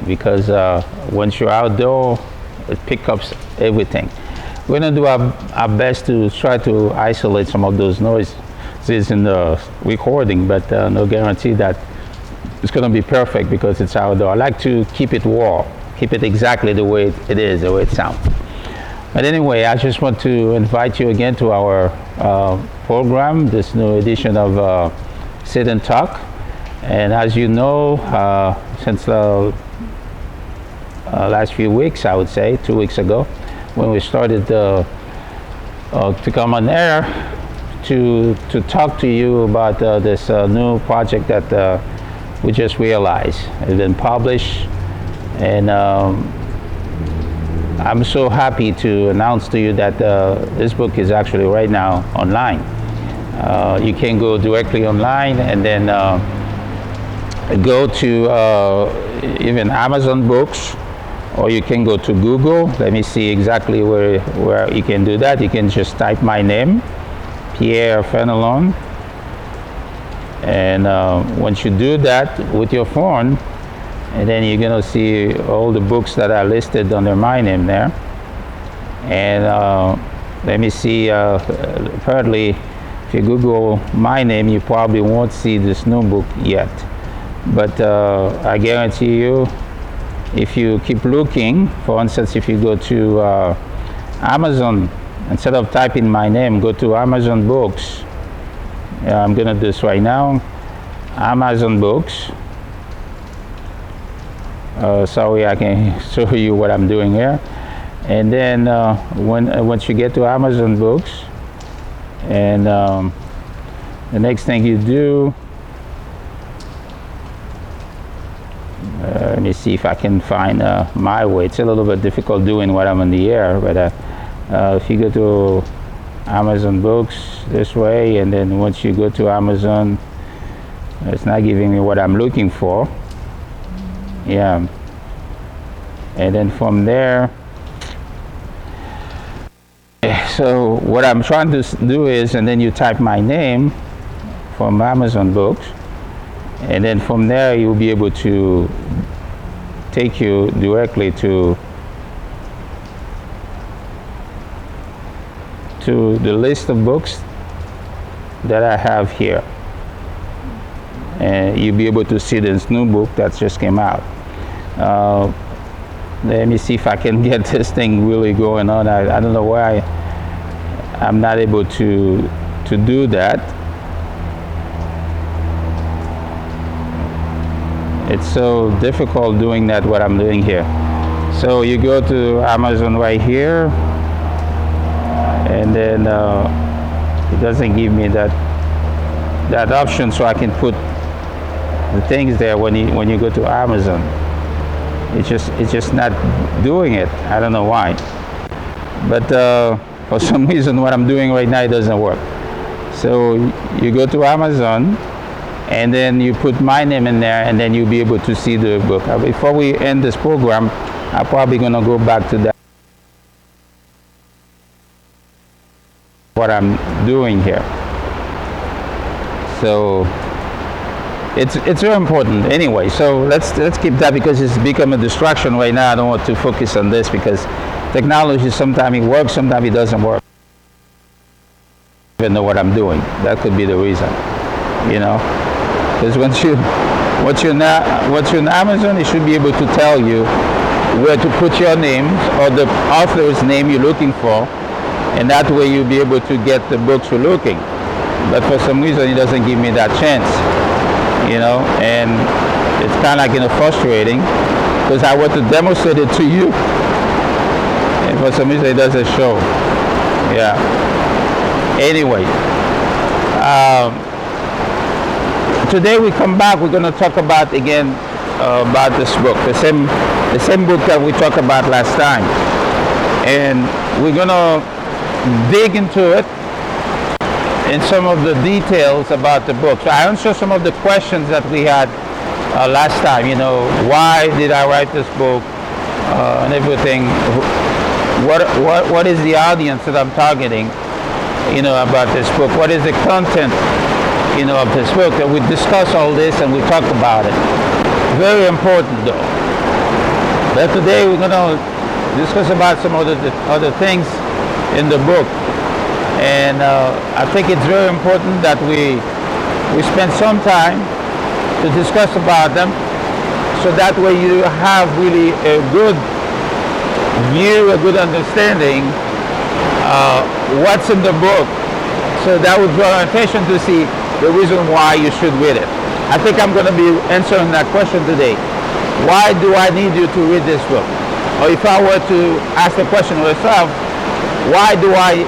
because once you're outdoor, it picks up everything. We're going to do our best to try to isolate some of those noises in the recording, but no guarantee that it's going to be perfect because it's outdoor. I like to keep it raw, keep it exactly the way it is, the way it sounds. But anyway, I just want to invite you again to our program, this new edition of Sit and Talk. And as you know, since the last few weeks, I would say, 2 weeks ago, when we started to come on air to talk to you about this new project that we just realized. It's been published, and I'm so happy to announce to you that this book is actually right now online. You can go directly online and then go to even Amazon Books, or you can go to Google. Let me see exactly where you can do that. You can just type my name, Pierre Fenelon, and once you do that with your phone, and then you're gonna see all the books that are listed under my name there. And let me see, apparently if you Google my name, you probably won't see this new book yet. But I guarantee you, if you keep looking, for instance, if you go to Amazon, instead of typing my name, go to Amazon Books. I'm gonna do this right now. Amazon Books. Sorry, I can show you what I'm doing here. And then once you get to Amazon Books, and the next thing you do, let me see if I can find my way. It's a little bit difficult doing what I'm in the air, but if you go to Amazon Books this way, and then once you go to Amazon, it's not giving me what I'm looking for. Yeah. And then from there, so what I'm trying to do is, and then you type my name from Amazon Books, and then from there you'll be able to take you directly to the list of books that I have here. And you'll be able to see this new book that just came out. Let me see if I can get this thing really going on. I don't know why I'm not able to do that. It's so difficult doing that, what I'm doing here. So you go to Amazon right here, and then it doesn't give me that option, so I can put the things there when you go to Amazon. It's just not doing it. I don't know why. But for some reason, what I'm doing right now, it doesn't work. So you go to Amazon, and then you put my name in there, and then you'll be able to see the book. Before we end this program, I'm probably gonna go back to that, what I'm doing here. So it's very important anyway. So let's keep that, because it's become a distraction right now. I don't want to focus on this because technology, sometimes it works, sometimes it doesn't work. I don't even know what I'm doing. That could be the reason, you know. Because once you're on Amazon, it should be able to tell you where to put your name or the author's name you're looking for, and that way you'll be able to get the books you're looking. But for some reason, it doesn't give me that chance, you know, and it's kind of like, frustrating, because I want to demonstrate it to you, and for some reason it doesn't show. Yeah. Anyway, today we come back. We're going to talk about again about this book, the same book that we talked about last time, and we're going to dig into it in some of the details about the book. So I answer some of the questions that we had last time. You know, why did I write this book and everything? What is the audience that I'm targeting? You know, about this book. What is the content? You know, of this book? And we discuss all this and we talk about it. Very important, though. But today we're going to discuss about some other things in the book. And I think it's very important that we spend some time to discuss about them, so that way you have really a good view, a good understanding what's in the book. So that would draw our attention to see the reason why you should read it. I think I'm going to be answering that question today. Why do I need you to read this book? Or if I were to ask the question myself, why do I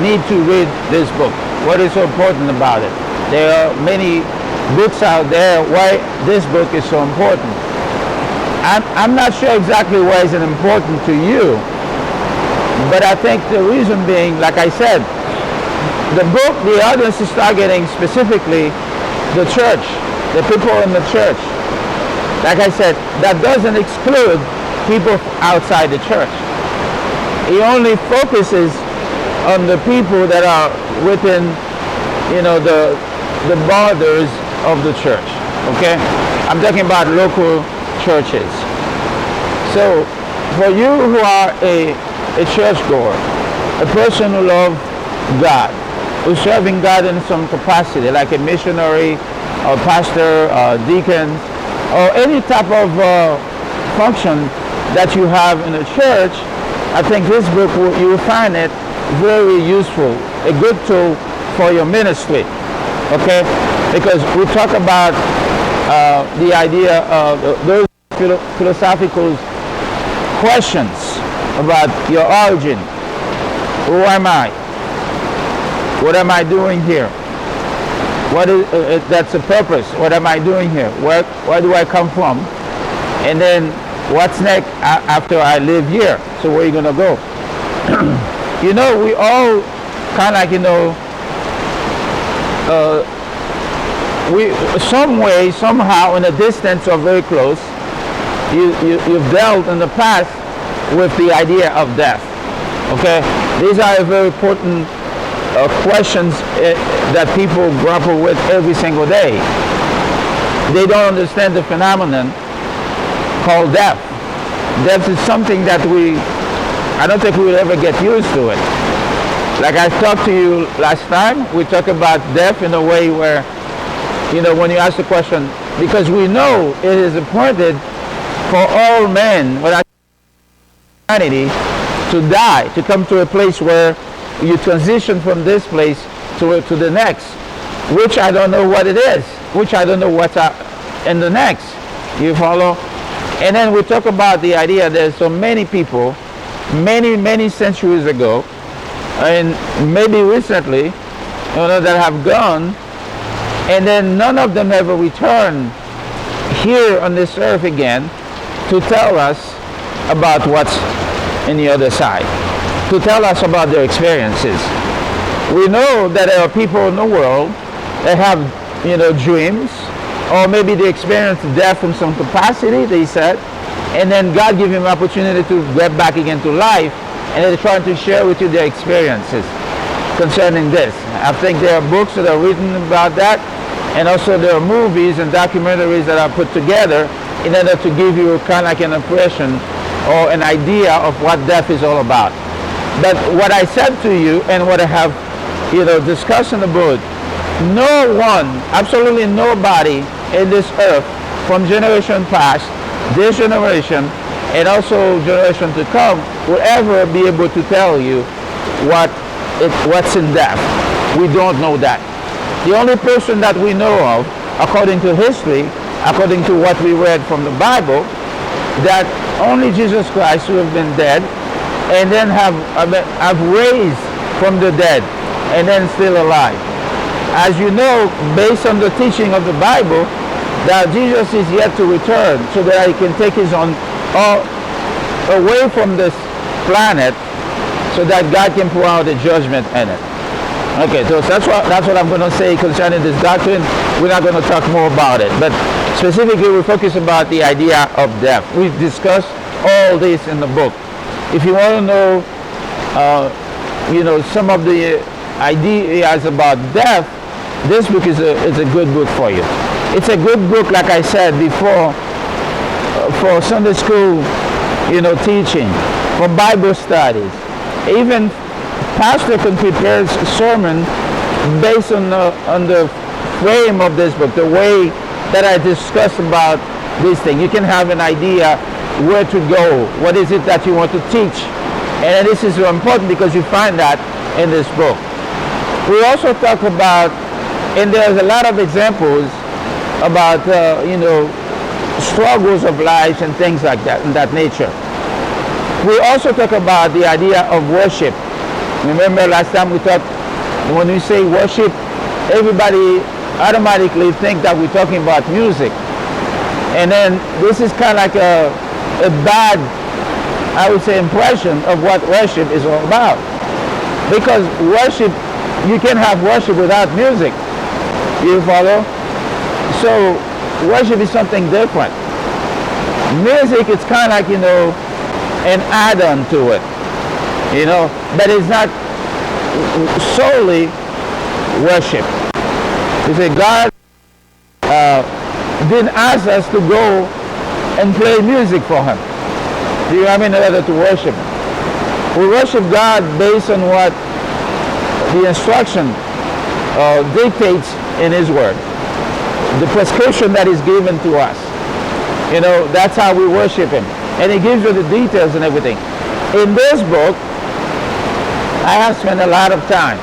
need to read this book? What is so important about it? There are many books out there. Why this book is so important? I'm not sure exactly why it's important to you, but I think the reason being, like I said, the book, the audience is targeting specifically the church, the people in the church. Like I said, that doesn't exclude people outside the church. It only focuses on the people that are within, the borders of the church. Okay? I'm talking about local churches. So, for you who are a churchgoer, a person who loves God, who's serving God in some capacity, like a missionary, or pastor, or deacon, or any type of function that you have in a church, I think this book, you will find it very useful, a good tool for your ministry. Okay? Because we talk about the idea of those philosophical questions about your origin. Who am I? What am I doing here? What is that's the purpose? What am I doing here? Where do I come from? And then what's next after I live here? So where are you gonna go? We all kind of like we some way, somehow, in a distance or very close, you've dealt in the past with the idea of death. Okay, these are very important questions that people grapple with every single day. They don't understand the phenomenon called death. Death is something that I don't think we will ever get used to it. Like I talked to you last time, we talked about death in a way where, when you ask the question, because we know it is appointed for all men, without humanity, to die, to come to a place where you transition from this place to the next, which I don't know what it is, which I don't know what's in the next. You follow? And then we talk about the idea that so many people, many centuries ago, and maybe recently, that have gone, and then none of them ever returned here on this earth again to tell us about what's in the other side, to tell us about their experiences. We know that there are people in the world that have, dreams, or maybe they experience death in some capacity, they said, and then God give them opportunity to get back again to life, and they're trying to share with you their experiences concerning this. I think there are books that are written about that, and also there are movies and documentaries that are put together in order to give you kind of like an impression or an idea of what death is all about. But what I said to you and what I have, discussed in the book, no one, absolutely nobody in this earth from generation past, this generation, and also generation to come will ever be able to tell you what's in death. We don't know that. The only person that we know of, according to history, according to what we read from the Bible, that only Jesus Christ who have been dead and then have raised from the dead and then still alive. As you know, based on the teaching of the Bible, that Jesus is yet to return so that he can take his own away from this planet so that God can pour out a judgment in it. Okay, so that's what I'm going to say concerning this doctrine. We're not going to talk more about it, but specifically we focus about the idea of death. We've discussed all this in the book. If you want to know, some of the ideas about death, this book is a good book for you. It's a good book, like I said before, for Sunday school teaching, from Bible studies. Even pastor can prepare a sermon based on the frame of this book, the way that I discuss about this thing. You can have an idea where to go, what is it that you want to teach. And this is so important because you find that in this book. We also talk about, and there's a lot of examples about, struggles of life and things like that, in that nature. We also talk about the idea of worship. Remember last time we talked, when we say worship, everybody automatically think that we're talking about music. And then this is kind of like a bad, I would say, impression of what worship is all about. Because worship, you can have worship without music. You follow? So worship is something different. Music, it's kind of like, an add-on to it. But it's not solely worship. You say God didn't ask us to go and play music for him. Do you have in order to worship? We worship God based on what the instruction dictates in his word. The prescription that is given to us. That's how we worship him. And he gives you the details and everything. In this book, I have spent a lot of time.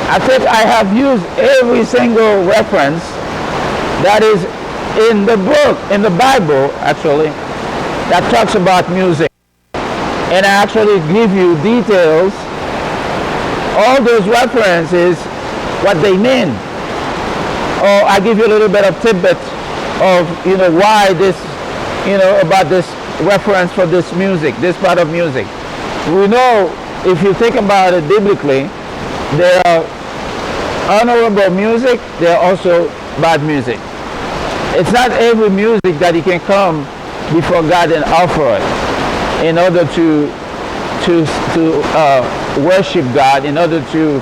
I think I have used every single reference that is in the book, in the Bible actually, that talks about music. And I actually give you details, all those references, what they mean. Or I give you a little bit of tidbit of, why this, about this reference for this music, this part of music. We know, if you think about it biblically, there are honorable music, there are also bad music. It's not every music that you can come before God and offer it in order to worship God, in order to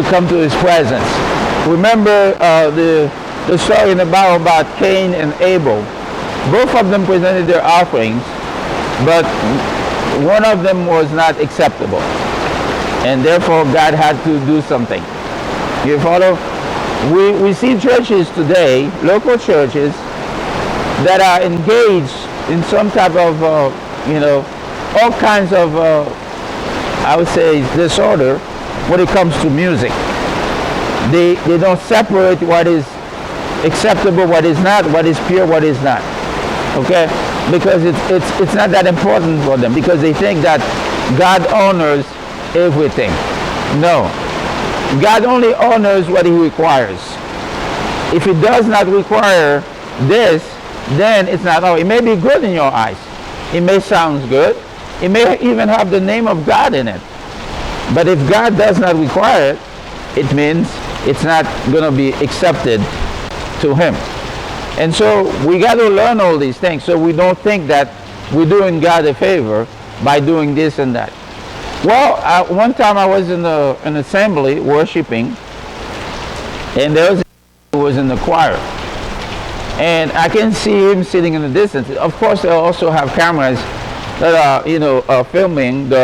come to his presence. Remember the story in the Bible about Cain and Abel. Both of them presented their offerings, but one of them was not acceptable. And therefore God had to do something. You follow? We see churches today, local churches, that are engaged in some type of, all kinds of, I would say, disorder when it comes to music. They don't separate what is acceptable, what is not, what is pure, what is not. Okay? Because it's not that important for them, because they think that God honors everything. No. God only honors what he requires. If he does not require this, then it's not. Oh, it may be good in your eyes. It may sound good. It may even have the name of God in it. But if God does not require it, it means it's not going to be accepted to him. And so we got to learn all these things so we don't think that we're doing God a favor by doing this and that. Well, one time I was in an assembly worshiping, and there was a who was in the choir. And I can see him sitting in the distance. Of course, they also have cameras that are, filming the